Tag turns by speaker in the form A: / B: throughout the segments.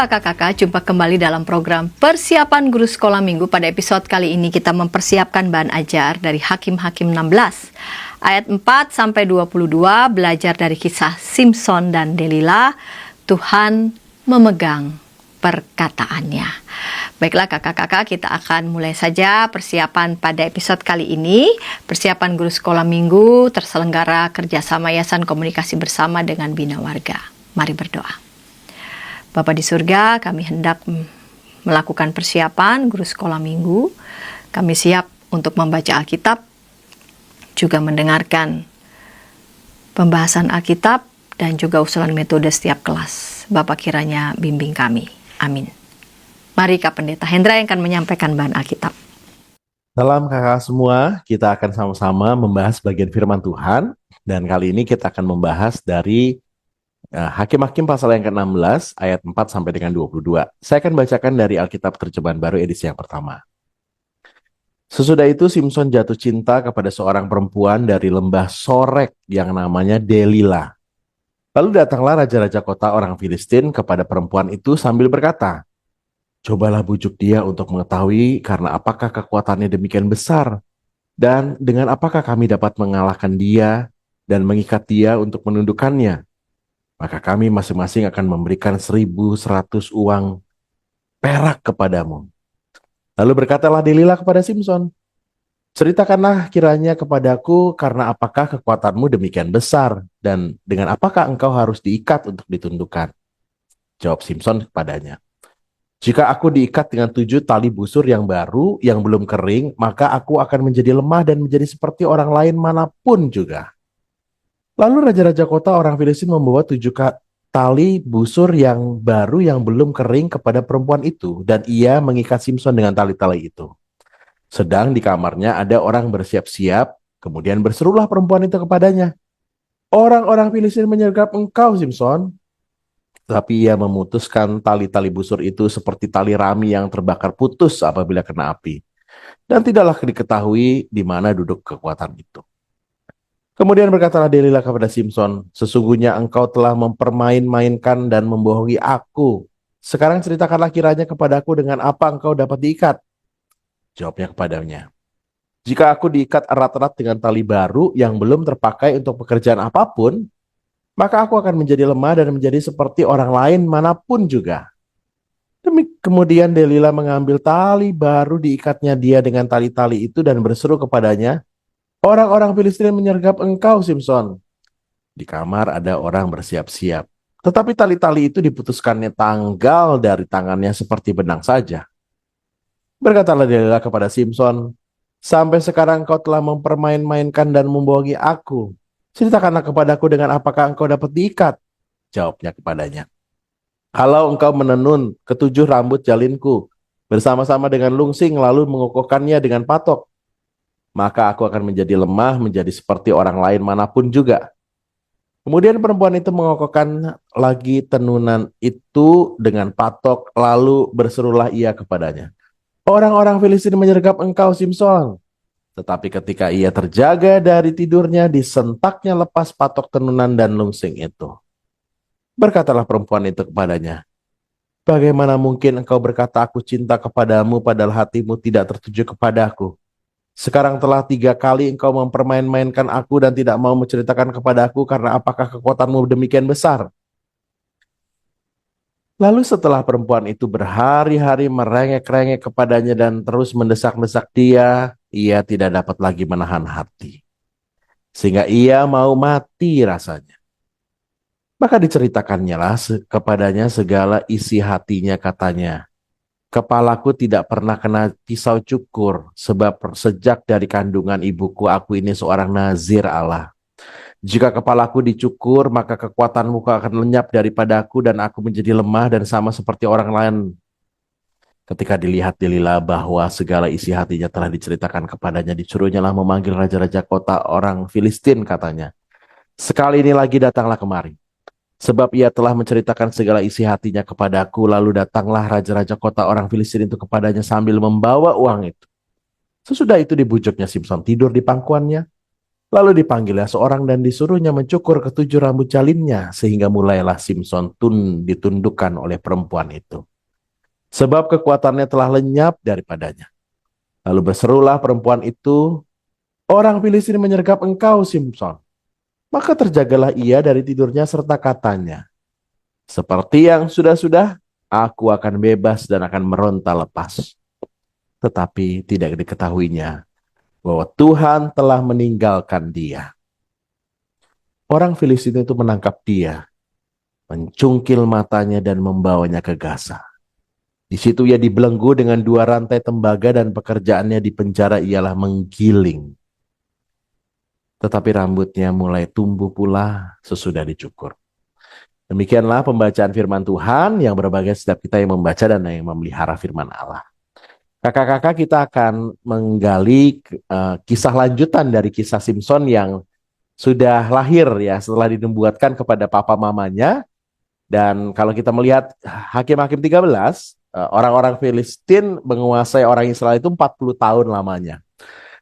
A: kakak-kakak, jumpa kembali dalam program Persiapan Guru Sekolah Minggu. Pada episode kali ini kita mempersiapkan bahan ajar dari Hakim-Hakim 16. Ayat 4 sampai 22 belajar dari kisah Simson dan Delila. Tuhan memegang perkataannya. Baiklah kakak-kakak, kita akan mulai saja persiapan pada episode kali ini. Persiapan Guru Sekolah Minggu terselenggara kerjasama Yayasan Komunikasi Bersama dengan Bina Warga. Mari berdoa. Bapa di surga, kami hendak melakukan persiapan Guru Sekolah Minggu. Kami siap untuk membaca Alkitab, juga mendengarkan pembahasan Alkitab, dan juga usulan metode setiap kelas. Bapa kiranya bimbing kami. Amin. Mari Kak Pendeta Hendra yang akan menyampaikan bahan Alkitab.
B: Salam kakak semua, kita akan sama-sama membahas bagian firman Tuhan. Dan kali ini kita akan membahas dari Hakim-Hakim pasal yang ke-16 ayat 4 sampai dengan 22. Saya akan bacakan dari Alkitab Terjemahan Baru edisi yang pertama. Sesudah itu Simson jatuh cinta kepada seorang perempuan dari lembah Sorek yang namanya Delila. Lalu datanglah raja-raja kota orang Filistin kepada perempuan itu sambil berkata, "Cobalah bujuk dia untuk mengetahui karena apakah kekuatannya demikian besar, dan dengan apakah kami dapat mengalahkan dia dan mengikat dia untuk menundukkannya. Maka kami masing-masing akan memberikan 1.100 uang perak kepadamu." Lalu berkatalah Delila kepada Simson, "Ceritakanlah kiranya kepadaku karena apakah kekuatanmu demikian besar, dan dengan apakah engkau harus diikat untuk ditundukkan?" Jawab Simson kepadanya, "Jika aku diikat dengan 7 tali busur yang baru, yang belum kering, maka aku akan menjadi lemah dan menjadi seperti orang lain manapun juga." Lalu raja-raja kota orang Filistin membawa 7 tali busur yang baru yang belum kering kepada perempuan itu, dan ia mengikat Simson dengan tali-tali itu. Sedang di kamarnya ada orang bersiap-siap, kemudian berserulah perempuan itu kepadanya, "Orang-orang Filistin menyergap engkau, Simson." Tapi ia memutuskan tali-tali busur itu seperti tali rami yang terbakar putus apabila kena api. Dan tidaklah diketahui di mana duduk kekuatan itu. Kemudian berkatalah Delila kepada Simson, "Sesungguhnya engkau telah mempermain-mainkan dan membohongi aku. Sekarang ceritakanlah kiranya kepadaku dengan apa engkau dapat diikat." Jawabnya kepadanya, "Jika aku diikat erat-erat dengan tali baru yang belum terpakai untuk pekerjaan apapun, maka aku akan menjadi lemah dan menjadi seperti orang lain manapun juga." Kemudian Delila mengambil tali baru, diikatnya dia dengan tali-tali itu dan berseru kepadanya, "Orang-orang Filistin menyergap engkau, Simson." Di kamar ada orang bersiap-siap. Tetapi tali-tali itu diputuskannya tanggal dari tangannya seperti benang saja. Berkatalah Delila kepada Simson, "Sampai sekarang kau telah mempermain-mainkan dan membohongi aku. Ceritakanlah kepadaku dengan apakah engkau dapat diikat." Jawabnya kepadanya, "Kalau engkau menenun 7 rambut jalinku bersama-sama dengan lungsing lalu mengukuhkannya dengan patok, maka aku akan menjadi lemah, menjadi seperti orang lain manapun juga." Kemudian perempuan itu mengokohkan lagi tenunan itu dengan patok, lalu berserulah ia kepadanya, "Orang-orang Filistin menyergap engkau, Simson." Tetapi ketika ia terjaga dari tidurnya, disentaknya lepas patok tenunan dan lungsing itu. Berkatalah perempuan itu kepadanya, "Bagaimana mungkin engkau berkata aku cinta kepadamu padahal hatimu tidak tertuju kepadaku? Sekarang telah 3 kali engkau mempermain-mainkan aku dan tidak mau menceritakan kepadaku karena apakah kekuatanmu demikian besar?" Lalu setelah perempuan itu berhari-hari merengek-rengek kepadanya dan terus mendesak-desak dia, ia tidak dapat lagi menahan hati, sehingga ia mau mati rasanya. Maka diceritakannya lah kepadanya segala isi hatinya, katanya, "Kepalaku tidak pernah kena pisau cukur, sebab sejak dari kandungan ibuku aku ini seorang nazir Allah. Jika kepalaku dicukur, maka kekuatanmu akan lenyap daripadaku dan aku menjadi lemah dan sama seperti orang lain." Ketika dilihat Delila bahwa segala isi hatinya telah diceritakan kepadanya, disuruhnya lah memanggil raja-raja kota orang Filistin, katanya, "Sekali ini lagi datanglah kemari. Sebab ia telah menceritakan segala isi hatinya kepadaku." Lalu datanglah raja-raja kota orang Filistin itu kepadanya sambil membawa uang itu. Sesudah itu dibujuknya Simson tidur di pangkuannya. Lalu dipanggilnya seorang dan disuruhnya mencukur ketujuh rambut jalinnya, sehingga mulailah Simson ditundukkan oleh perempuan itu. Sebab kekuatannya telah lenyap daripadanya. Lalu berserulah perempuan itu, orang Filistin menyergap engkau, Simson. Maka terjagalah ia dari tidurnya serta katanya, seperti yang sudah-sudah, aku akan bebas dan akan meronta lepas. Tetapi tidak diketahuinya bahwa Tuhan telah meninggalkan dia. Orang Filistin itu menangkap dia, mencungkil matanya dan membawanya ke Gaza. Di situ ia dibelenggu dengan 2 rantai tembaga dan pekerjaannya di penjara ialah menggiling. Tetapi rambutnya mulai tumbuh pula sesudah dicukur. Demikianlah pembacaan firman Tuhan yang berbahagia setiap kita yang membaca dan yang memelihara firman Allah. Kakak-kakak, kita akan menggali kisah lanjutan dari kisah Simson yang sudah lahir ya setelah dinubuatkan kepada papa mamanya. Dan kalau kita melihat Hakim-Hakim 13, orang-orang Filistin menguasai orang Israel itu 40 tahun lamanya.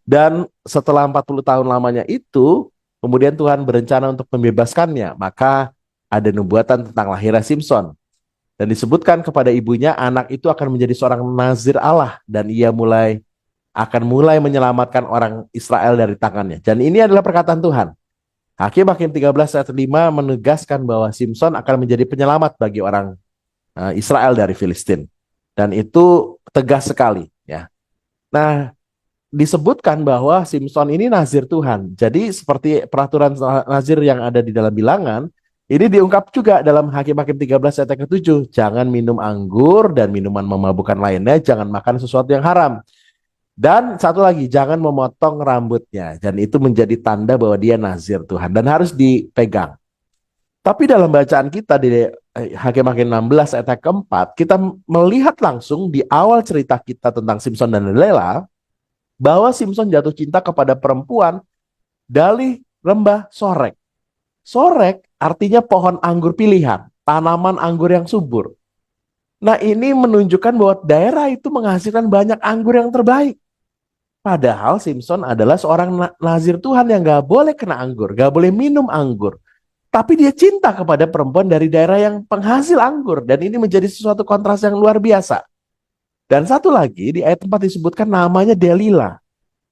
B: Dan setelah 40 tahun lamanya itu, kemudian Tuhan berencana untuk membebaskannya. Maka ada nubuatan tentang lahirnya Simson. Dan disebutkan kepada ibunya, anak itu akan menjadi seorang nazir Allah. Dan ia akan mulai menyelamatkan orang Israel dari tangannya. Dan ini adalah perkataan Tuhan. Hakim-Hakim 13 ayat 5 menegaskan bahwa Simson akan menjadi penyelamat bagi orang Israel dari Filistin. Dan itu tegas sekali. Ya. Nah, disebutkan bahwa Simson ini nazir Tuhan. Jadi seperti peraturan nazir yang ada di dalam bilangan, ini diungkap juga dalam Hakim-Hakim 13 ayat ke-7. Jangan minum anggur dan minuman memabukkan lainnya, jangan makan sesuatu yang haram. Dan satu lagi, jangan memotong rambutnya. Dan itu menjadi tanda bahwa dia nazir Tuhan dan harus dipegang. Tapi dalam bacaan kita di Hakim-Hakim 16 ayat ke-4, kita melihat langsung di awal cerita kita tentang Simson dan Delilah, bahwa Simson jatuh cinta kepada perempuan dari lembah Sorek. Sorek artinya pohon anggur pilihan, tanaman anggur yang subur. Nah, ini menunjukkan bahwa daerah itu menghasilkan banyak anggur yang terbaik. Padahal Simson adalah seorang nazir Tuhan yang gak boleh kena anggur, gak boleh minum anggur. Tapi dia cinta kepada perempuan dari daerah yang penghasil anggur. Dan ini menjadi sesuatu kontras yang luar biasa. Dan satu lagi di ayat 4 disebutkan namanya Delilah.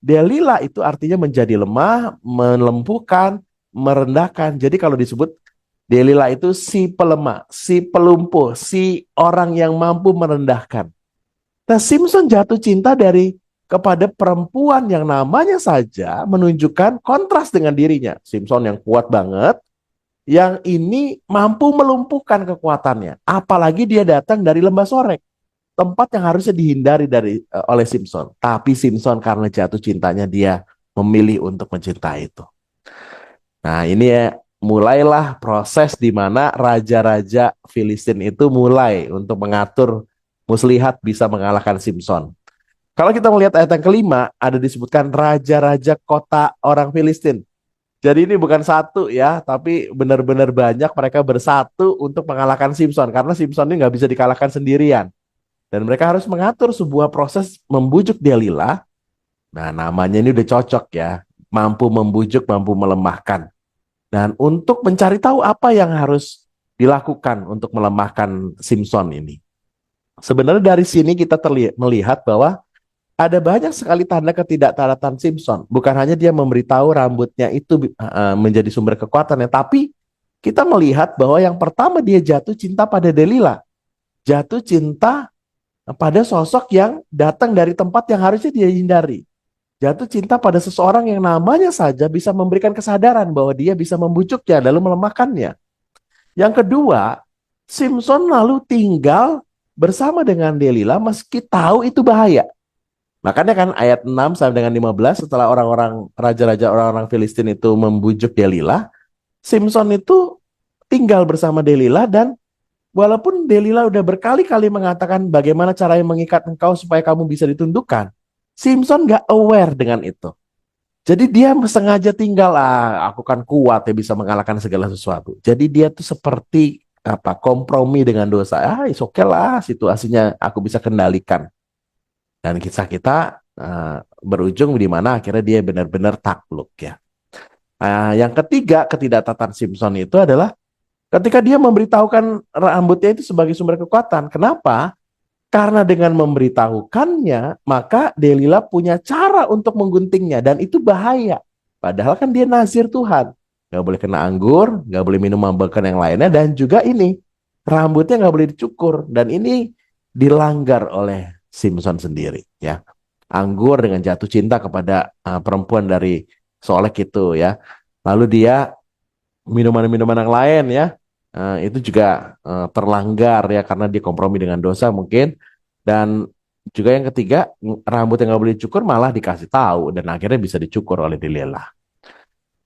B: Delilah itu artinya menjadi lemah, melempuhkan, merendahkan. Jadi kalau disebut Delilah itu si pelemah, si pelumpuh, si orang yang mampu merendahkan. Nah, Simson jatuh cinta kepada perempuan yang namanya saja menunjukkan kontras dengan dirinya. Simson yang kuat banget, yang ini mampu melumpuhkan kekuatannya. Apalagi dia datang dari lembah Sorek, tempat yang harusnya dihindari oleh Simson. Tapi Simson karena jatuh cintanya, dia memilih untuk mencintai itu. Nah, ini ya, mulailah proses di mana raja-raja Filistin itu mulai untuk mengatur muslihat bisa mengalahkan Simson. Kalau kita melihat ayat yang kelima, ada disebutkan raja-raja kota orang Filistin. Jadi ini bukan satu ya, tapi benar-benar banyak mereka bersatu untuk mengalahkan Simson. Karena Simson ini nggak bisa dikalahkan sendirian. Dan mereka harus mengatur sebuah proses membujuk Delilah. Nah, namanya ini udah cocok ya. Mampu membujuk, mampu melemahkan. Dan untuk mencari tahu apa yang harus dilakukan untuk melemahkan Simson ini. Sebenarnya dari sini kita melihat bahwa ada banyak sekali tanda ketidaktaatan Simson. Bukan hanya dia memberitahu rambutnya itu menjadi sumber kekuatannya, tapi kita melihat bahwa yang pertama dia jatuh cinta pada Delilah. Jatuh cinta pada sosok yang datang dari tempat yang harusnya dia hindari. Jatuh cinta pada seseorang yang namanya saja bisa memberikan kesadaran bahwa dia bisa membujuknya lalu melemahkannya. Yang kedua, Simson lalu tinggal bersama dengan Delilah meski tahu itu bahaya. Makanya kan ayat 6 sampai dengan 15 setelah orang-orang raja-raja orang-orang Filistin itu membujuk Delilah, Simson itu tinggal bersama Delilah dan walaupun Delilah udah berkali-kali mengatakan bagaimana caranya mengikat engkau supaya kamu bisa ditundukkan, Simson gak aware dengan itu. Jadi dia sengaja tinggal, aku kan kuat ya bisa mengalahkan segala sesuatu. Jadi dia tuh seperti kompromi dengan dosa. It's okay lah, situasinya aku bisa kendalikan. Dan kisah kita berujung di mana akhirnya dia benar-benar takluk ya. Nah, yang ketiga, ketidaktatan Simpson itu adalah ketika dia memberitahukan rambutnya itu sebagai sumber kekuatan. Kenapa? Karena dengan memberitahukannya, maka Delila punya cara untuk mengguntingnya. Dan itu bahaya. Padahal kan dia nazir Tuhan. Gak boleh kena anggur, gak boleh minum mabakan yang lainnya. Dan juga ini, rambutnya gak boleh dicukur. Dan ini dilanggar oleh Simpson sendiri. Ya, anggur dengan jatuh cinta kepada perempuan dari Solek itu ya. Lalu dia minuman-minuman yang lain ya, itu juga terlanggar ya karena dia kompromi dengan dosa mungkin. Dan juga yang ketiga, rambut yang nggak boleh dicukur malah dikasih tahu dan akhirnya bisa dicukur oleh Delilah.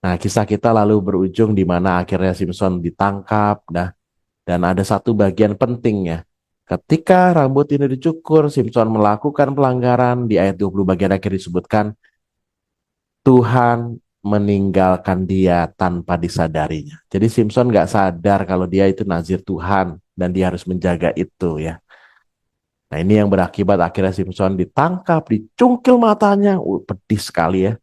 B: Nah, kisah kita lalu berujung di mana akhirnya Simpson ditangkap. Nah, dan ada satu bagian pentingnya. Ketika rambut ini dicukur, Simpson melakukan pelanggaran. Di ayat 20 bagian akhir disebutkan, Tuhan meninggalkan dia tanpa disadarinya. Jadi Simpson nggak sadar kalau dia itu nazir Tuhan dan dia harus menjaga itu ya. Nah, ini yang berakibat akhirnya Simpson ditangkap, dicungkil matanya, pedih sekali ya.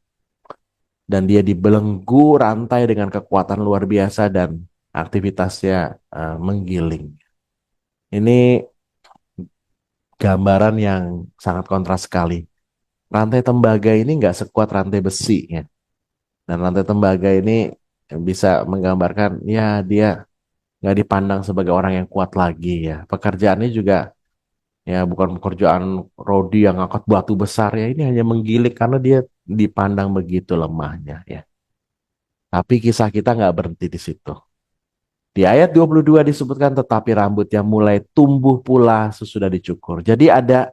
B: Dan dia dibelenggu rantai dengan kekuatan luar biasa dan aktivitasnya menggiling. Ini gambaran yang sangat kontras sekali. Rantai tembaga ini nggak sekuat rantai besi ya. Dan rantai tembaga ini bisa menggambarkan ya dia nggak dipandang sebagai orang yang kuat lagi ya. Pekerjaannya juga ya bukan pekerjaan Rodi yang angkat batu besar ya. Ini hanya menggilik karena dia dipandang begitu lemahnya ya. Tapi kisah kita nggak berhenti di situ. Di ayat 22 disebutkan tetapi rambutnya mulai tumbuh pula sesudah dicukur. Jadi ada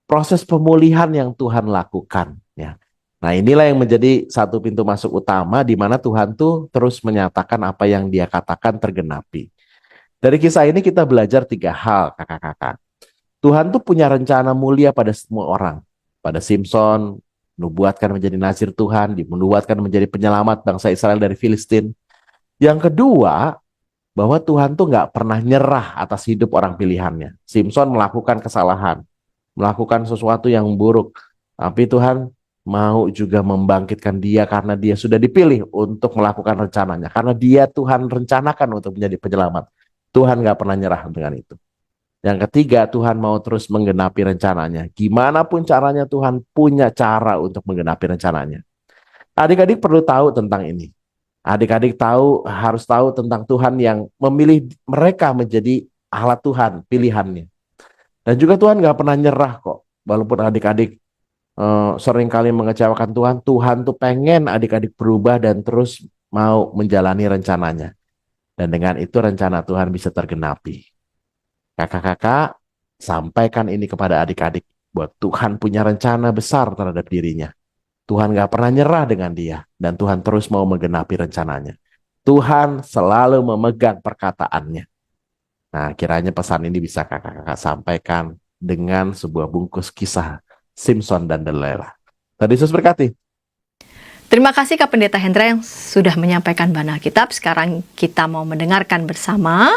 B: proses pemulihan yang Tuhan lakukan ya. Nah, inilah yang menjadi satu pintu masuk utama di mana Tuhan tuh terus menyatakan apa yang dia katakan tergenapi. Dari kisah ini kita belajar tiga hal, kakak-kakak. Tuhan tuh punya rencana mulia pada semua orang. Pada Simpson, dinubuatkan menjadi nazir Tuhan, dinubuatkan menjadi penyelamat bangsa Israel dari Filistin. Yang kedua, bahwa Tuhan tuh nggak pernah nyerah atas hidup orang pilihannya. Simpson melakukan kesalahan, melakukan sesuatu yang buruk. Tapi Tuhan mau juga membangkitkan dia karena dia sudah dipilih untuk melakukan rencananya. Karena dia Tuhan rencanakan untuk menjadi penyelamat. Tuhan nggak pernah nyerah dengan itu. Yang ketiga, Tuhan mau terus menggenapi rencananya. Gimana pun caranya, Tuhan punya cara untuk menggenapi rencananya. Adik-adik perlu tahu tentang ini. Adik-adik harus tahu tentang Tuhan yang memilih mereka menjadi alat Tuhan, pilihannya. Dan juga Tuhan nggak pernah nyerah kok. Walaupun adik-adik seringkali mengecewakan Tuhan, Tuhan tuh pengen adik-adik berubah dan terus mau menjalani rencananya. Dan dengan itu rencana Tuhan bisa tergenapi. Kakak-kakak, sampaikan ini kepada adik-adik. Buat Tuhan punya rencana besar terhadap dirinya. Tuhan gak pernah nyerah dengan dia. Dan Tuhan terus mau menggenapi rencananya. Tuhan selalu memegang perkataannya. Nah, kiranya pesan ini bisa kakak-kakak sampaikan dengan sebuah bungkus kisah Simpson dan Delilah. Tuhan Yesus berkati.
A: Terima kasih Kak Pendeta Hendra yang sudah menyampaikan bahan Alkitab. Sekarang kita mau mendengarkan bersama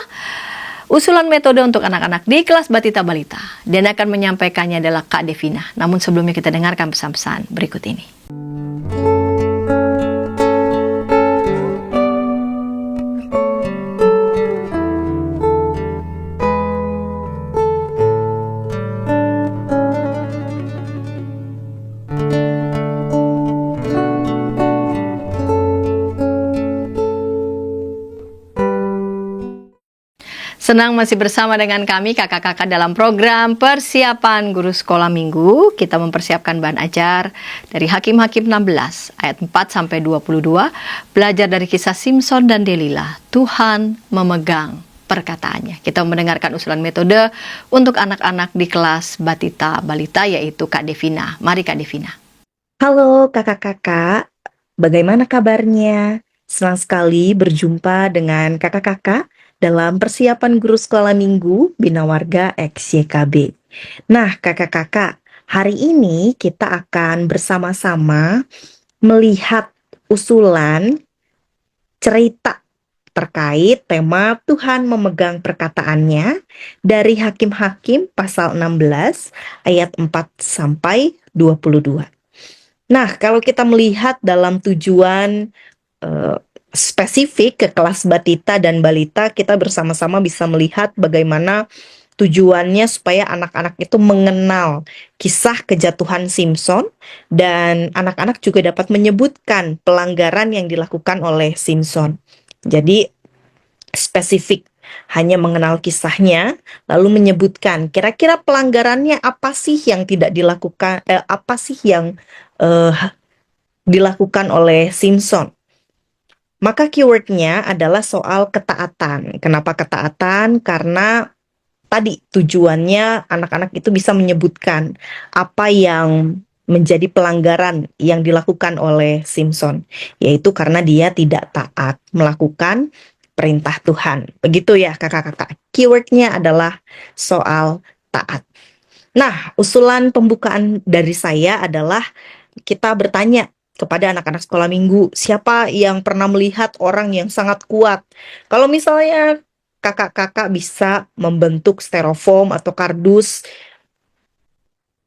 A: usulan metode untuk anak-anak di kelas Batita Balita. Dan akan menyampaikannya adalah Kak Devina. Namun sebelumnya kita dengarkan pesan-pesan berikut ini. Senang masih bersama dengan kami kakak-kakak dalam program Persiapan Guru Sekolah Minggu. Kita mempersiapkan bahan ajar dari Hakim-Hakim 16 ayat 4 sampai 22, belajar dari kisah Simpson dan Delilah. Tuhan memegang perkataannya. Kita mendengarkan usulan metode untuk anak-anak di kelas Batita Balita yaitu Kak Devina. Mari Kak Devina.
C: Halo kakak-kakak, bagaimana kabarnya? Senang sekali berjumpa dengan kakak-kakak dalam persiapan guru sekolah minggu Bina Warga X YKB. Nah kakak-kakak, hari ini kita akan bersama-sama melihat usulan cerita terkait tema Tuhan memegang perkataannya dari Hakim-Hakim pasal 16 ayat 4 sampai 22. Nah, kalau kita melihat dalam tujuan eh, spesifik ke kelas batita dan balita, kita bersama-sama bisa melihat bagaimana tujuannya supaya anak-anak itu mengenal kisah kejatuhan Simpson, dan anak-anak juga dapat menyebutkan pelanggaran yang dilakukan oleh Simpson. Jadi spesifik, hanya mengenal kisahnya, lalu menyebutkan kira-kira pelanggarannya apa sih yang tidak dilakukan, apa sih yang eh, dilakukan oleh Simpson. Maka keywordnya adalah soal ketaatan. Kenapa ketaatan? Karena tadi tujuannya anak-anak itu bisa menyebutkan apa yang menjadi pelanggaran yang dilakukan oleh Simpson, yaitu karena dia tidak taat melakukan perintah Tuhan. Begitu ya kakak-kakak. Keywordnya adalah soal taat. Nah, usulan pembukaan dari saya adalah kita bertanya kepada anak-anak sekolah minggu, siapa yang pernah melihat orang yang sangat kuat? Kalau misalnya kakak-kakak bisa membentuk styrofoam atau kardus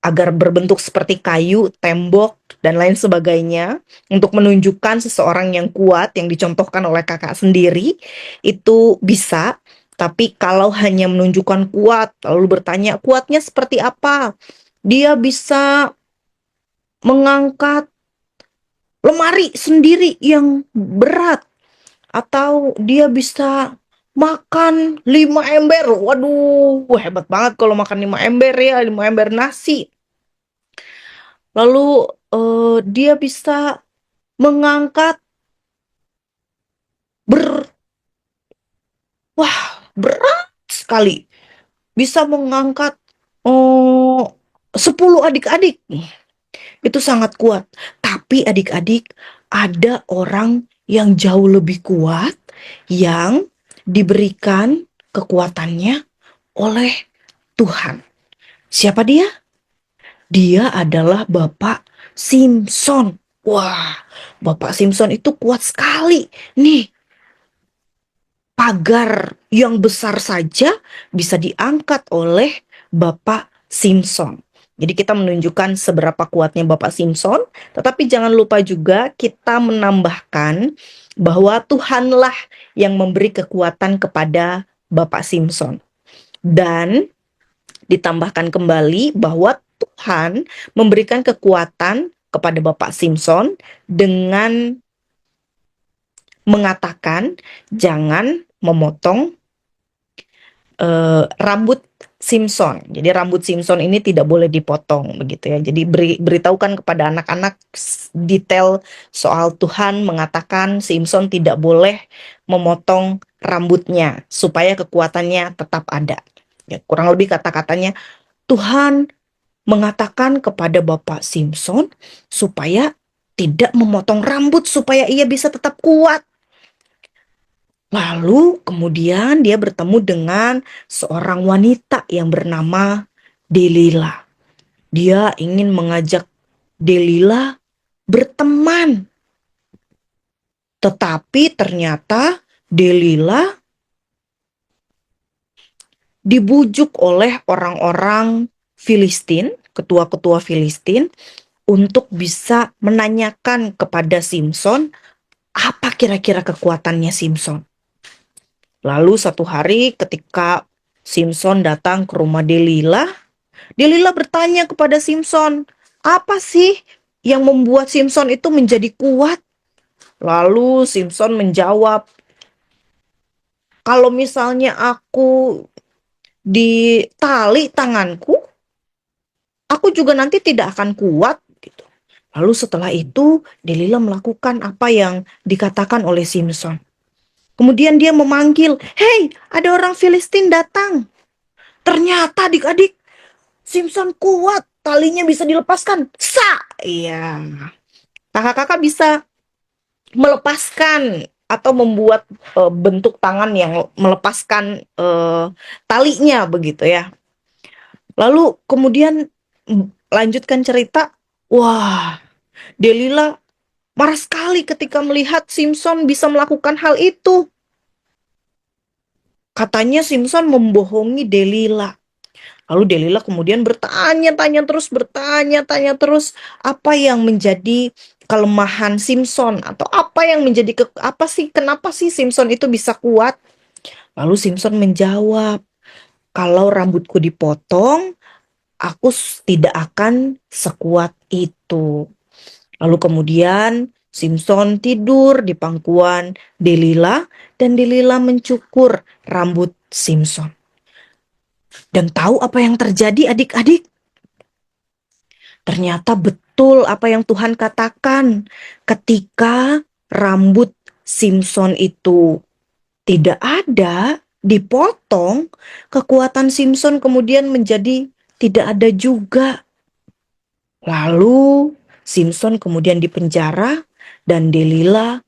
C: agar berbentuk seperti kayu, tembok, dan lain sebagainya untuk menunjukkan seseorang yang kuat yang dicontohkan oleh kakak sendiri, itu bisa. Tapi kalau hanya menunjukkan kuat, lalu bertanya kuatnya seperti apa? Dia bisa mengangkat lemari sendiri yang berat, atau dia bisa makan 5 ember. Waduh, hebat banget kalau makan 5 ember ya, 5 ember nasi. Lalu dia bisa mengangkat ber wah, berat sekali. Bisa mengangkat eh 10 adik-adik. Itu sangat kuat. Tapi adik-adik, ada orang yang jauh lebih kuat yang diberikan kekuatannya oleh Tuhan. Siapa dia? Dia adalah Bapak Simpson. Wah, Bapak Simpson itu kuat sekali. Nih, pagar yang besar saja bisa diangkat oleh Bapak Simpson. Jadi kita menunjukkan seberapa kuatnya Bapak Simpson, tetapi jangan lupa juga kita menambahkan bahwa Tuhanlah yang memberi kekuatan kepada Bapak Simpson. Dan ditambahkan kembali bahwa Tuhan memberikan kekuatan kepada Bapak Simpson dengan mengatakan jangan memotong rambut Simpson. Jadi rambut Simpson ini tidak boleh dipotong begitu ya. Jadi beritahukan kepada anak-anak detail soal Tuhan mengatakan Simpson tidak boleh memotong rambutnya supaya kekuatannya tetap ada. Ya, kurang lebih kata-katanya, Tuhan mengatakan kepada Bapak Simpson supaya tidak memotong rambut supaya ia bisa tetap kuat. Lalu kemudian dia bertemu dengan seorang wanita yang bernama Delila. Dia ingin mengajak Delila berteman. Tetapi ternyata Delila dibujuk oleh orang-orang Filistin, ketua-ketua Filistin, untuk bisa menanyakan kepada Simpson apa kira-kira kekuatannya Simpson. Lalu satu hari ketika Simpson datang ke rumah Delila, Delila bertanya kepada Simpson, apa sih yang membuat Simpson itu menjadi kuat? Lalu Simpson menjawab, kalau misalnya aku ditali tanganku, aku juga nanti tidak akan kuat gitu. Lalu setelah itu Delila melakukan apa yang dikatakan oleh Simpson. Kemudian dia memanggil, "Hei, ada orang Filistin datang." Ternyata adik-adik, Simpson kuat, talinya bisa dilepaskan. Iya. Kakak-kakak bisa melepaskan atau membuat bentuk tangan yang melepaskan talinya begitu ya. Lalu kemudian lanjutkan cerita. Wah, Delila marah sekali ketika melihat Simpson bisa melakukan hal itu. Katanya Simpson membohongi Delila. Lalu Delila kemudian bertanya-tanya terus, apa yang menjadi kelemahan Simpson atau apa yang menjadi kenapa sih Simpson itu bisa kuat? Lalu Simpson menjawab, kalau rambutku dipotong, aku tidak akan sekuat itu. Lalu kemudian Simpson tidur di pangkuan Delila dan Delila mencukur rambut Simpson. Dan tahu apa yang terjadi adik-adik? Ternyata betul apa yang Tuhan katakan. Ketika rambut Simpson itu tidak ada, dipotong, kekuatan Simpson kemudian menjadi tidak ada juga. Lalu Simpson kemudian dipenjara dan Delila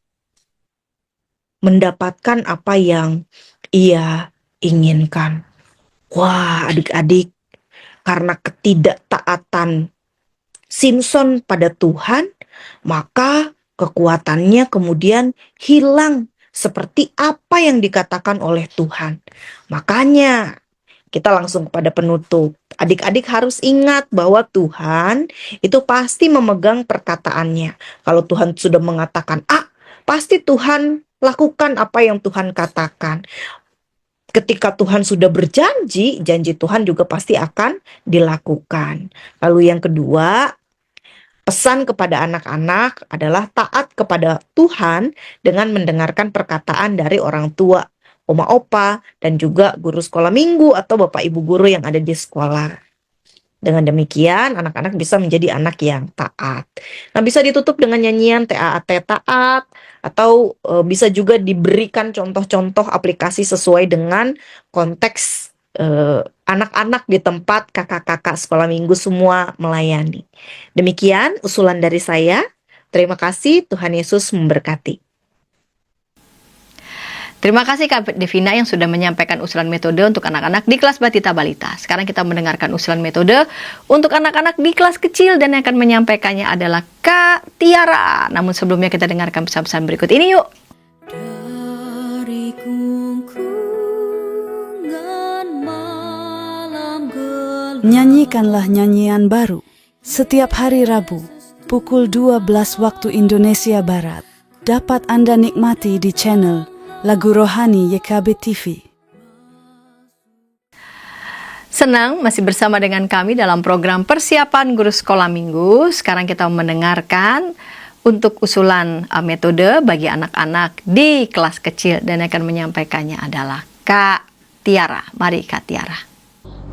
C: mendapatkan apa yang ia inginkan. Wah, adik-adik, karena ketidaktaatan Simpson pada Tuhan, maka kekuatannya kemudian hilang seperti apa yang dikatakan oleh Tuhan. Makanya kita langsung kepada penutup. Adik-adik harus ingat bahwa Tuhan itu pasti memegang perkataannya. Kalau Tuhan sudah mengatakan A, pasti Tuhan lakukan apa yang Tuhan katakan. Ketika Tuhan sudah berjanji, janji Tuhan juga pasti akan dilakukan. Lalu yang kedua, pesan kepada anak-anak adalah taat kepada Tuhan dengan mendengarkan perkataan dari orang tua, oma opa, dan juga guru sekolah minggu atau bapak ibu guru yang ada di sekolah. Dengan demikian, anak-anak bisa menjadi anak yang taat. Nah, bisa ditutup dengan nyanyian TAAT taat, atau bisa juga diberikan contoh-contoh aplikasi sesuai dengan konteks anak-anak di tempat kakak-kakak sekolah minggu semua melayani. Demikian usulan dari saya. Terima kasih, Tuhan Yesus memberkati.
A: Terima kasih Kak Devina yang sudah menyampaikan usulan metode untuk anak-anak di kelas Batita Balita. Sekarang kita mendengarkan usulan metode untuk anak-anak di kelas kecil dan yang akan menyampaikannya adalah Kak Tiara. Namun sebelumnya kita dengarkan pesan-pesan berikut ini yuk.
D: Dari gungkungan malam gelap. Nyanyikanlah nyanyian baru setiap hari Rabu pukul 12 waktu Indonesia Barat. Dapat Anda nikmati di channel Lagu Rohani YKB TV.
A: Senang masih bersama dengan kami dalam program Persiapan Guru Sekolah Minggu. Sekarang kita mendengarkan untuk usulan metode bagi anak-anak di kelas kecil dan akan menyampaikannya adalah Kak Tiara. Mari Kak Tiara.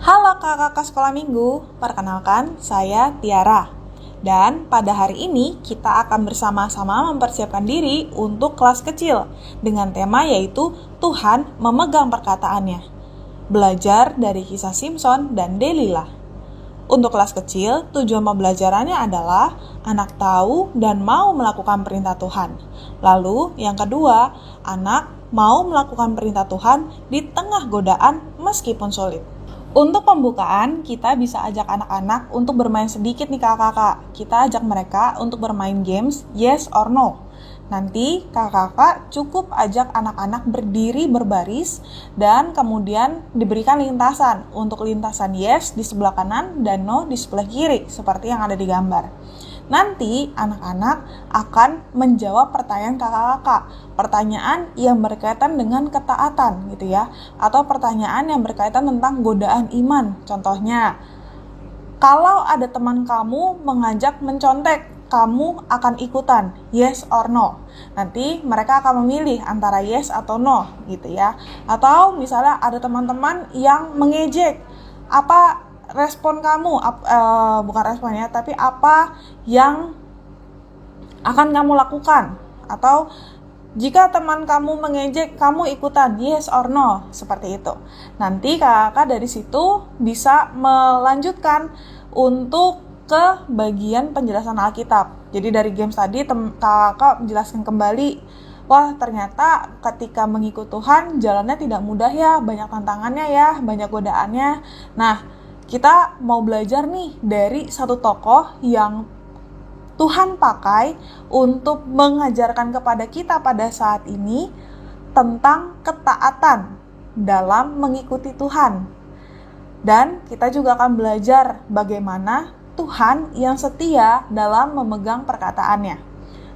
E: Halo kakak-kakak sekolah minggu, perkenalkan saya Tiara. Dan pada hari ini kita akan bersama-sama mempersiapkan diri untuk kelas kecil dengan tema yaitu Tuhan memegang perkataannya. Belajar dari kisah Simpson dan Delila. Untuk kelas kecil, tujuan pembelajarannya adalah anak tahu dan mau melakukan perintah Tuhan. Lalu yang kedua, anak mau melakukan perintah Tuhan di tengah godaan meskipun sulit. Untuk pembukaan, kita bisa ajak anak-anak untuk bermain sedikit nih kakak-kakak. Kita ajak mereka untuk bermain games yes or no. Nanti kakak-kakak cukup ajak anak-anak berdiri berbaris dan kemudian diberikan lintasan. Untuk lintasan yes di sebelah kanan dan no di sebelah kiri, seperti yang ada di gambar. Nanti anak-anak akan menjawab pertanyaan kakak-kakak, pertanyaan yang berkaitan dengan ketaatan gitu ya, atau pertanyaan yang berkaitan tentang godaan iman. Contohnya, kalau ada teman kamu mengajak mencontek, kamu akan ikutan, yes or no. Nanti mereka akan memilih antara yes atau no gitu ya. Atau misalnya ada teman-teman yang mengejek, apa respon kamu, bukan responnya, tapi apa yang akan kamu lakukan. Atau jika teman kamu mengejek, kamu ikutan yes or no, seperti itu. Nanti kakak dari situ bisa melanjutkan untuk ke bagian penjelasan Alkitab. Jadi dari games tadi kakak menjelaskan kembali, wah ternyata ketika mengikut Tuhan jalannya tidak mudah ya, banyak tantangannya ya, banyak godaannya. Nah, kita mau belajar nih dari satu tokoh yang Tuhan pakai untuk mengajarkan kepada kita pada saat ini tentang ketaatan dalam mengikuti Tuhan. Dan kita juga akan belajar bagaimana Tuhan yang setia dalam memegang perkataannya.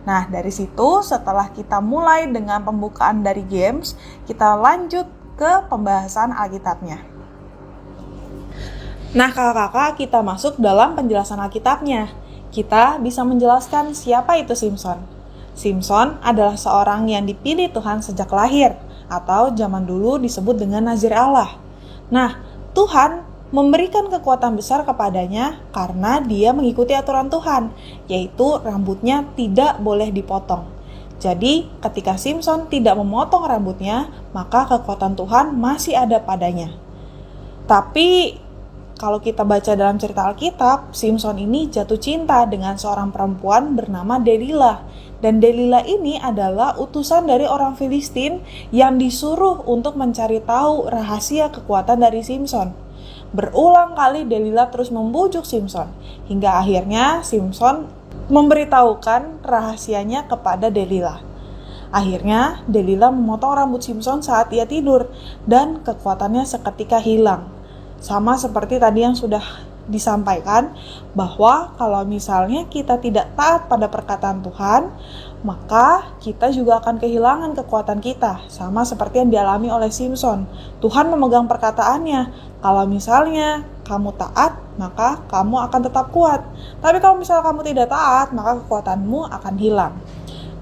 E: Nah, dari situ setelah kita mulai dengan pembukaan dari games, kita lanjut ke pembahasan Alkitabnya. Nah, kakak-kakak, kita masuk dalam penjelasan Alkitabnya. Kita bisa menjelaskan siapa itu Simson. Simson adalah seorang yang dipilih Tuhan sejak lahir, atau zaman dulu disebut dengan Nazir Allah. Nah, Tuhan memberikan kekuatan besar kepadanya karena dia mengikuti aturan Tuhan, yaitu rambutnya tidak boleh dipotong. Jadi, ketika Simson tidak memotong rambutnya, maka kekuatan Tuhan masih ada padanya. Tapi, kalau kita baca dalam cerita Alkitab, Simson ini jatuh cinta dengan seorang perempuan bernama Delila. Dan Delila ini adalah utusan dari orang Filistin yang disuruh untuk mencari tahu rahasia kekuatan dari Simson. Berulang kali Delila terus membujuk Simson, hingga akhirnya Simson memberitahukan rahasianya kepada Delila. Akhirnya Delila memotong rambut Simson saat ia tidur, dan kekuatannya seketika hilang. Sama seperti tadi yang sudah disampaikan, bahwa kalau misalnya kita tidak taat pada perkataan Tuhan, maka kita juga akan kehilangan kekuatan kita. Sama seperti yang dialami oleh Simson. Tuhan memegang perkataannya. Kalau misalnya kamu taat, maka kamu akan tetap kuat. Tapi kalau misalnya kamu tidak taat, maka kekuatanmu akan hilang.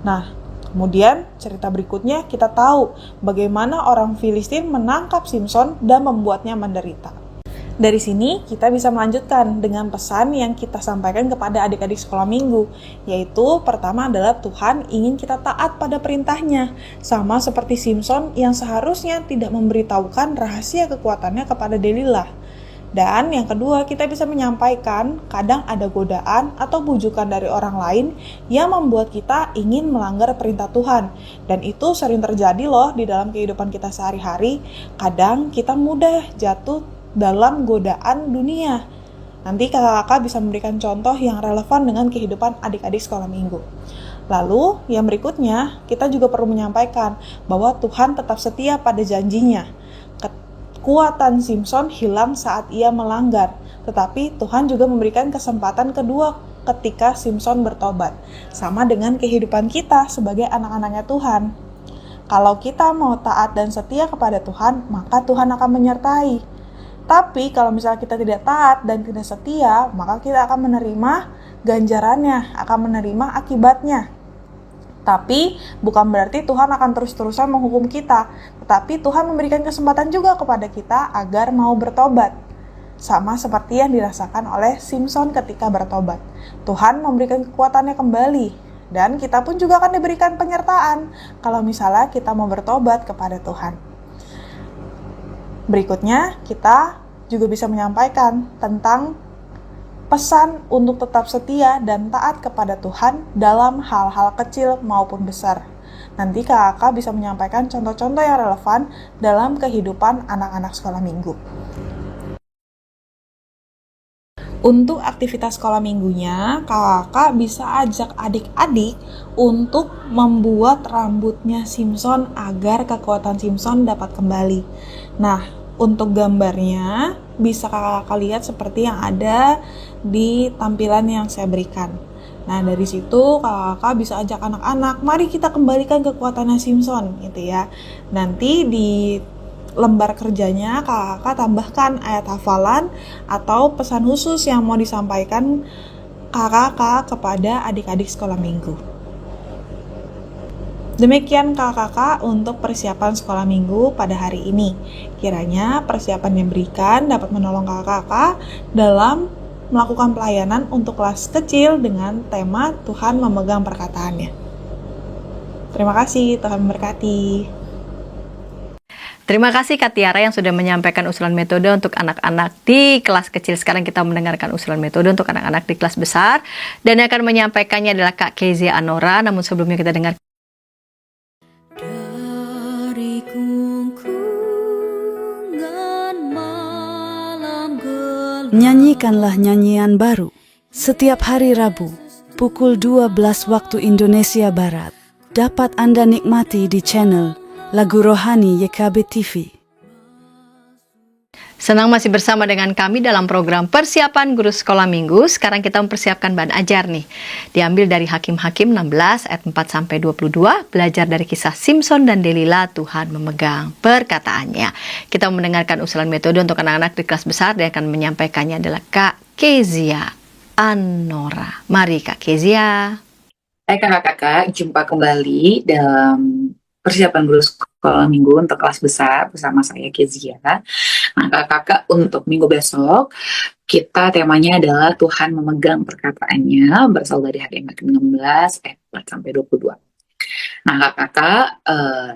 E: Nah, kemudian cerita berikutnya kita tahu bagaimana orang Filistin menangkap Simson dan membuatnya menderita. Dari sini kita bisa melanjutkan dengan pesan yang kita sampaikan kepada adik-adik sekolah minggu, yaitu pertama adalah Tuhan ingin kita taat pada perintahnya, sama seperti Simson yang seharusnya tidak memberitahukan rahasia kekuatannya kepada Delila. Dan yang kedua, kita bisa menyampaikan kadang ada godaan atau bujukan dari orang lain yang membuat kita ingin melanggar perintah Tuhan. Dan itu sering terjadi loh di dalam kehidupan kita sehari-hari. Kadang kita mudah jatuh dalam godaan dunia. Nanti kakak-kakak bisa memberikan contoh yang relevan dengan kehidupan adik-adik sekolah minggu. Lalu yang berikutnya, kita juga perlu menyampaikan bahwa Tuhan tetap setia pada janjinya. Kekuatan Simson hilang saat ia melanggar, tetapi Tuhan juga memberikan kesempatan kedua ketika Simson bertobat. Sama dengan kehidupan kita sebagai anak-anaknya Tuhan. Kalau kita mau taat dan setia kepada Tuhan, maka Tuhan akan menyertai. Tapi kalau misalnya kita tidak taat dan tidak setia, maka kita akan menerima ganjarannya, akan menerima akibatnya. Tapi bukan berarti Tuhan akan terus-terusan menghukum kita, tetapi Tuhan memberikan kesempatan juga kepada kita agar mau bertobat. Sama seperti yang dirasakan oleh Simson ketika bertobat. Tuhan memberikan kekuatannya kembali, dan kita pun juga akan diberikan penyertaan kalau misalnya kita mau bertobat kepada Tuhan. Berikutnya, kita juga bisa menyampaikan tentang pesan untuk tetap setia dan taat kepada Tuhan dalam hal-hal kecil maupun besar. Nanti kakak bisa menyampaikan contoh-contoh yang relevan dalam kehidupan anak-anak sekolah minggu. Untuk aktivitas sekolah minggunya, kakak bisa ajak adik-adik untuk membuat rambutnya Simson agar kekuatan Simson dapat kembali. Nah, untuk gambarnya bisa kakak lihat seperti yang ada di tampilan yang saya berikan. Nah, dari situ kakak bisa ajak anak-anak, mari kita kembalikan kekuatannya Simson gitu ya. Nanti di lembar kerjanya kakak tambahkan ayat hafalan atau pesan khusus yang mau disampaikan kakak kepada adik-adik sekolah minggu. Demikian kakak untuk persiapan sekolah minggu pada hari ini. Kiranya persiapan yang diberikan dapat menolong kakak dalam melakukan pelayanan untuk kelas kecil dengan tema Tuhan memegang perkataannya. Terima kasih, Tuhan memberkati.
A: Terima kasih Kak Tiara yang sudah menyampaikan usulan metode untuk anak-anak di kelas kecil. Sekarang kita mendengarkan usulan metode untuk anak-anak di kelas besar. Dan yang akan menyampaikannya adalah Kak Kezia Anora. Namun sebelumnya kita dengar.
F: Dari kungkungan malam gelap.
D: Nyanyikanlah nyanyian baru setiap hari Rabu pukul 12 waktu Indonesia Barat. Dapat Anda nikmati di channel Lagu Rohani YKB TV.
A: Senang masih bersama dengan kami dalam program Persiapan Guru Sekolah Minggu. Sekarang kita mempersiapkan bahan ajar nih. Diambil dari Hakim-Hakim 16 ayat 4-22, belajar dari kisah Simson dan Delila, Tuhan memegang perkataannya. Kita mendengarkan usulan metode untuk anak-anak di kelas besar dan akan menyampaikannya adalah Kak Kezia Anora. Mari Kak Kezia.
G: Hai kakak-kakak, jumpa kembali dalam persiapan guru sekolah minggu untuk kelas besar bersama saya Kezia. Nah kakak-kakak, untuk minggu besok kita temanya adalah Tuhan memegang perkataannya, berasal dari Hakim-Hakim 16 ayat 4-22. Nah kakak-kakak,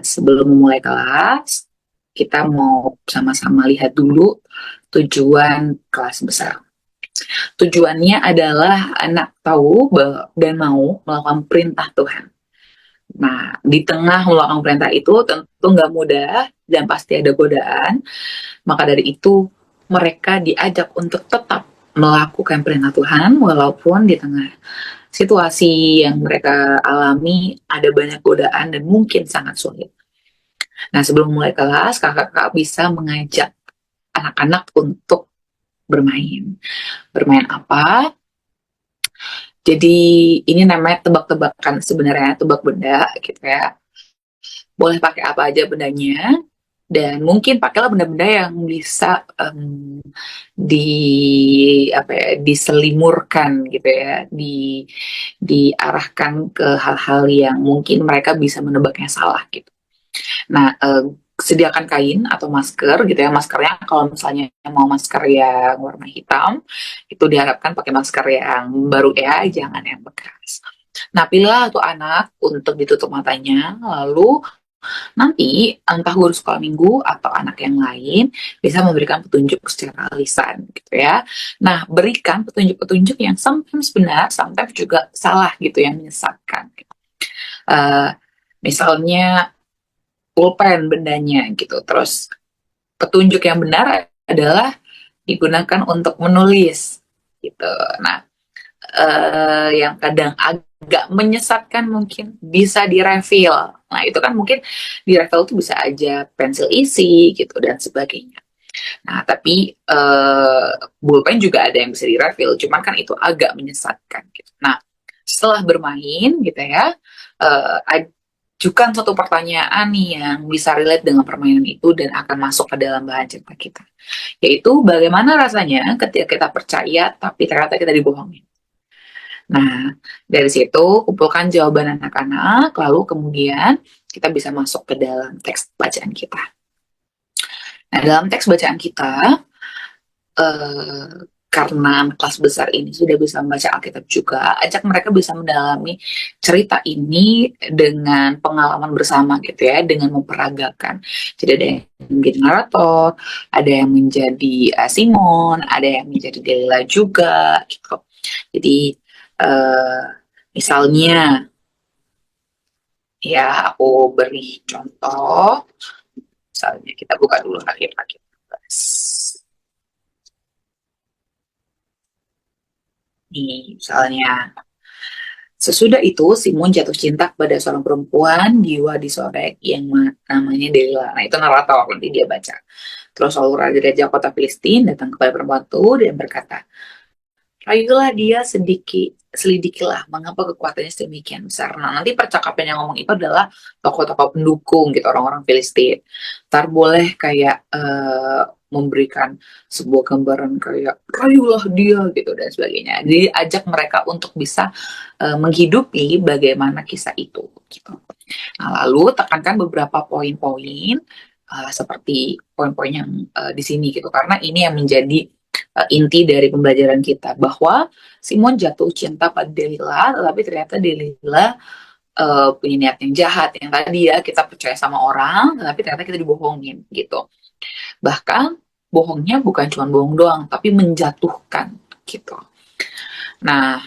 G: sebelum memulai kelas kita mau sama-sama lihat dulu tujuan kelas besar. Tujuannya adalah anak tahu dan mau melakukan perintah Tuhan. Nah, di tengah melakukan perintah itu tentu nggak mudah dan pasti ada godaan. Maka dari itu mereka diajak untuk tetap melakukan perintah Tuhan walaupun di tengah situasi yang mereka alami ada banyak godaan dan mungkin sangat sulit. Nah, sebelum mulai kelas, kakak-kakak bisa mengajak anak-anak untuk bermain. Bermain apa? Jadi ini namanya tebak-tebakan, sebenarnya tebak benda gitu ya. Boleh pakai apa aja bendanya, dan mungkin pakailah benda-benda yang bisa diselimurkan gitu ya, diarahkan ke hal-hal yang mungkin mereka bisa menebaknya salah gitu. Nah, sediakan kain atau masker gitu ya. Maskernya kalau misalnya mau masker yang warna hitam, itu diharapkan pakai masker yang baru ya, jangan yang bekas. Nah, pilihlah tuh anak untuk ditutup matanya, lalu nanti entah guru sekolah minggu atau anak yang lain bisa memberikan petunjuk secara lisan gitu ya. Nah, berikan petunjuk-petunjuk yang sometimes benar, sometimes juga salah gitu, yang menyesatkan. Misalnya pulpen bendanya gitu. Terus petunjuk yang benar adalah digunakan untuk menulis gitu. Nah, yang kadang agak menyesatkan mungkin bisa direfill. Nah, itu kan mungkin direfill itu bisa aja pensil isi gitu dan sebagainya. Nah, tapi pulpen juga ada yang bisa direfill, cuman kan itu agak menyesatkan gitu. Nah, setelah bermain gitu ya, ajukan satu pertanyaan nih yang bisa relate dengan permainan itu dan akan masuk ke dalam bahan cerita kita. Yaitu bagaimana rasanya ketika kita percaya tapi ternyata kita dibohongin. Nah, dari situ kumpulkan jawaban anak-anak, lalu kemudian kita bisa masuk ke dalam teks bacaan kita. Nah, dalam teks bacaan kita, karena kelas besar ini sudah bisa membaca Alkitab juga, ajak mereka bisa mendalami cerita ini dengan pengalaman bersama gitu ya, dengan memperagakan. Jadi ada yang menjadi narator, ada yang menjadi Simon, ada yang menjadi Delila juga gitu. Jadi misalnya ya aku beri contoh, misalnya kita buka dulu Hakim-Hakim 16. Nih, misalnya, sesudah itu Simon jatuh cinta kepada seorang perempuan jiwa disorek yang namanya Delila. Nah, itu narator, nanti dia baca. Terus lalu raja kota Filistin datang kepada perempuan itu dan berkata, rayulah dia selidikilah mengapa kekuatannya sedemikian besar. Nah, nanti percakapan yang ngomong itu adalah tokoh-tokoh pendukung gitu, orang-orang Filistin. Ntar boleh kayak memberikan sebuah gambaran kayak rayulah dia gitu dan sebagainya. Jadi ajak mereka untuk bisa menghidupi bagaimana kisah itu gitu. Nah, lalu tekankan beberapa poin-poin seperti poin-poin yang di sini gitu, karena ini yang menjadi inti dari pembelajaran kita, bahwa Simon jatuh cinta pada Delila, tapi ternyata Delila punya niat yang jahat, yang tadi ya kita percaya sama orang, tapi ternyata kita dibohongin gitu. Bahkan bohongnya bukan cuma bohong doang, tapi menjatuhkan gitu. Nah,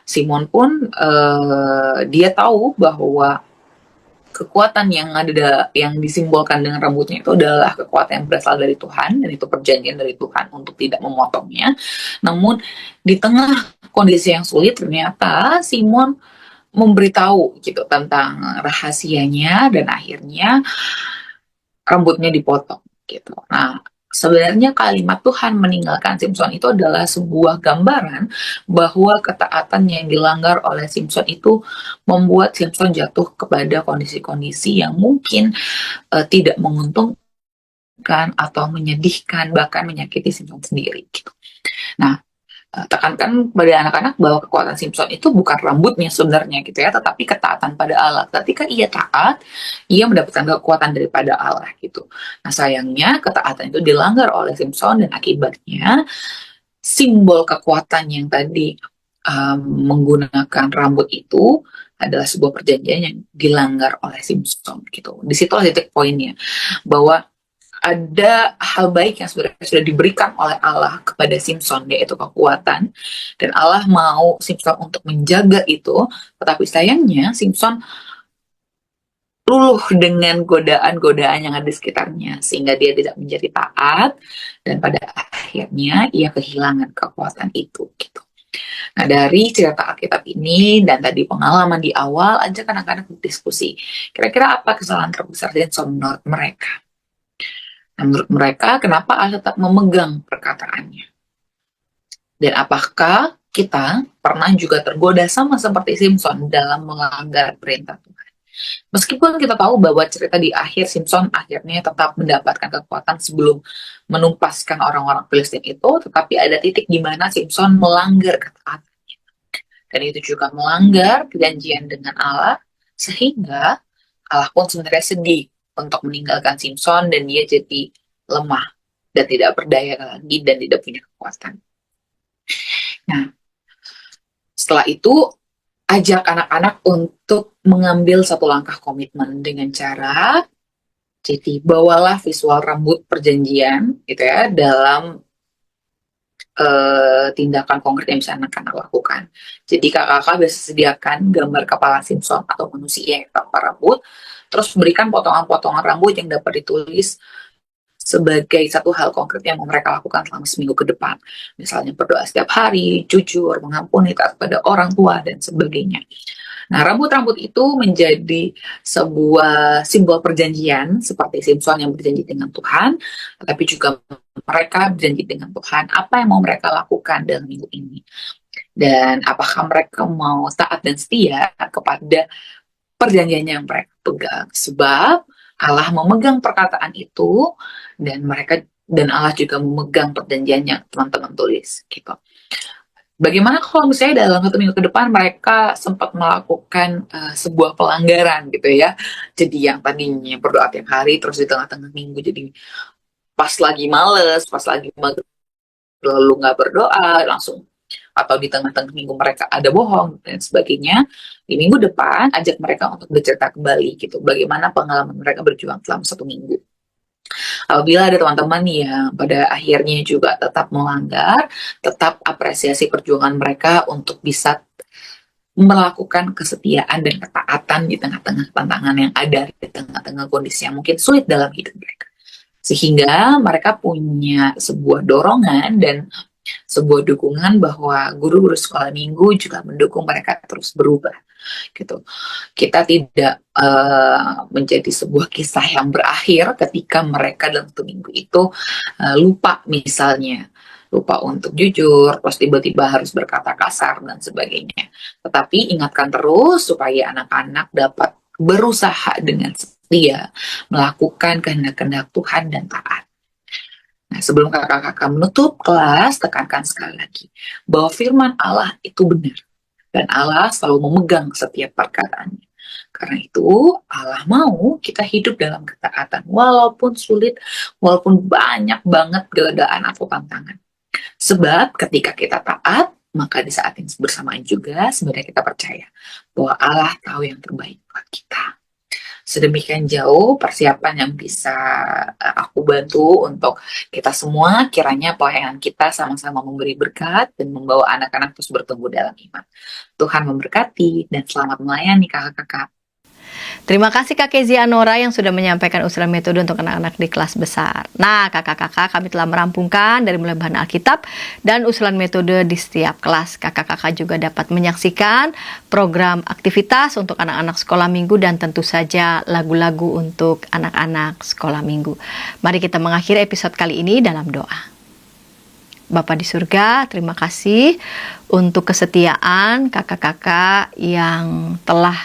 G: Simon pun dia tahu bahwa kekuatan yang yang disimbolkan dengan rambutnya itu adalah kekuatan yang berasal dari Tuhan, dan itu perjanjian dari Tuhan untuk tidak memotongnya. Namun di tengah kondisi yang sulit, ternyata Simon memberitahu gitu tentang rahasianya dan akhirnya rambutnya dipotong gitu. Nah, sebenarnya kalimat Tuhan meninggalkan Simpson itu adalah sebuah gambaran bahwa ketaatan yang dilanggar oleh Simpson itu membuat Simpson jatuh kepada kondisi-kondisi yang mungkin tidak menguntungkan atau menyedihkan, bahkan menyakiti Simpson sendiri gitu. Nah, tekankan pada anak-anak bahwa kekuatan Simpson itu bukan rambutnya sebenarnya gitu ya, tetapi ketaatan pada Allah. Ketika ia taat, ia mendapatkan kekuatan daripada Allah gitu. Nah, sayangnya ketaatan itu dilanggar oleh Simpson dan akibatnya simbol kekuatan yang tadi menggunakan rambut itu adalah sebuah perjanjian yang dilanggar oleh Simpson gitu. Disitulah titik poinnya bahwa ada hal baik yang sudah diberikan oleh Allah kepada Simpson, yaitu kekuatan, dan Allah mau Simpson untuk menjaga itu, tetapi sayangnya Simpson luluh dengan godaan-godaan yang ada di sekitarnya, sehingga dia tidak menjadi taat, dan pada akhirnya ia kehilangan kekuatan itu gitu. Nah, dari cerita Alkitab ini dan tadi pengalaman di awal, ajak anak-anak berdiskusi, kira-kira apa kesalahan terbesar Simpson menurut mereka? Nah, menurut mereka, kenapa Allah tetap memegang perkataannya? Dan apakah kita pernah juga tergoda sama seperti Simpson dalam melanggar perintah Tuhan? Meskipun kita tahu bahwa cerita di akhir Simpson akhirnya tetap mendapatkan kekuatan sebelum menumpaskan orang-orang Filistin itu, tetapi ada titik di mana Simpson melanggar ketaatannya. Dan itu juga melanggar perjanjian dengan Allah, sehingga Allah pun sebenarnya sedih untuk meninggalkan Simpson dan dia jadi lemah dan tidak berdaya lagi dan tidak punya kekuatan. Nah, setelah itu ajak anak-anak untuk mengambil satu langkah komitmen dengan cara jadi bawalah visual rambut perjanjian gitu ya dalam tindakan konkret yang bisa anak-anak lakukan. Jadi kakak-kakak bisa sediakan gambar kepala Simpson atau manusia yang tanpa rambut, terus berikan potongan-potongan rambut yang dapat ditulis sebagai satu hal konkret yang mau mereka lakukan selama seminggu ke depan. Misalnya berdoa setiap hari, jujur, mengampuni taat pada orang tua, dan sebagainya. Nah, rambut-rambut itu menjadi sebuah simbol perjanjian, seperti Simpson yang berjanji dengan Tuhan, tetapi juga mereka berjanji dengan Tuhan apa yang mau mereka lakukan dalam minggu ini. Dan apakah mereka mau taat dan setia kepada perjanjiannya yang mereka pegang. Sebab Allah memegang perkataan itu, dan Allah juga memegang perjanjiannya teman-teman tulis gitu. Bagaimana kalau misalnya dalam 1 minggu ke depan mereka sempat melakukan sebuah pelanggaran gitu ya. Jadi yang tadinya berdoa tiap hari terus di tengah-tengah minggu jadi pas lagi males, pas lagi lalu nggak berdoa langsung, atau di tengah-tengah minggu mereka ada bohong dan sebagainya. Di minggu depan ajak mereka untuk bercerita kembali gitu. Bagaimana pengalaman mereka berjuang selama 1 minggu. Apabila ada teman-teman yang pada akhirnya juga tetap melanggar, tetap apresiasi perjuangan mereka untuk bisa melakukan kesetiaan dan ketaatan di tengah-tengah tantangan yang ada, di tengah-tengah kondisi yang mungkin sulit dalam hidup mereka. Sehingga mereka punya sebuah dorongan dan sebuah dukungan bahwa guru-guru sekolah minggu juga mendukung mereka terus berubah gitu. Kita tidak menjadi sebuah kisah yang berakhir ketika mereka dalam 1 minggu itu lupa untuk jujur, terus tiba-tiba harus berkata kasar dan sebagainya. Tetapi ingatkan terus supaya anak-anak dapat berusaha dengan setia melakukan kehendak-kehendak Tuhan dan taat. Nah, sebelum kakak-kakak menutup kelas, tekankan sekali lagi bahwa firman Allah itu benar. Dan Allah selalu memegang setiap perkataannya. Karena itu, Allah mau kita hidup dalam ketaatan. Walaupun sulit, walaupun banyak banget godaan atau tantangan. Sebab ketika kita taat, maka di saat yang bersamaan juga sebenarnya kita percaya bahwa Allah tahu yang terbaik buat kita. Sedemikian jauh persiapan yang bisa aku bantu untuk kita semua. Kiranya pelayanan kita sama-sama memberi berkat dan membawa anak-anak terus bertumbuh dalam iman. Tuhan memberkati dan selamat melayani kakak-kakak.
A: Terima kasih Kak Kezi Anora yang sudah menyampaikan usulan metode untuk anak-anak di kelas besar. Nah, kakak-kakak, kami telah merampungkan dari mulai bahan Alkitab dan usulan metode di setiap kelas. Kakak-kakak juga dapat menyaksikan program aktivitas untuk anak-anak sekolah minggu dan tentu saja lagu-lagu untuk anak-anak sekolah minggu. Mari kita mengakhiri episode kali ini dalam doa. Bapa di surga, terima kasih untuk kesetiaan kakak-kakak yang telah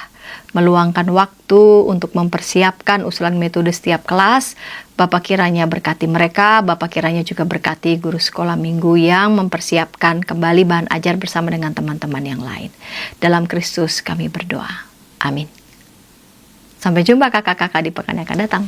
A: meluangkan waktu untuk mempersiapkan usulan metode setiap kelas. Bapak kiranya berkati mereka, Bapak kiranya juga berkati guru sekolah minggu yang mempersiapkan kembali bahan ajar bersama dengan teman-teman yang lain. Dalam Kristus kami berdoa. Amin. Sampai jumpa kakak-kakak di pekan yang akan datang.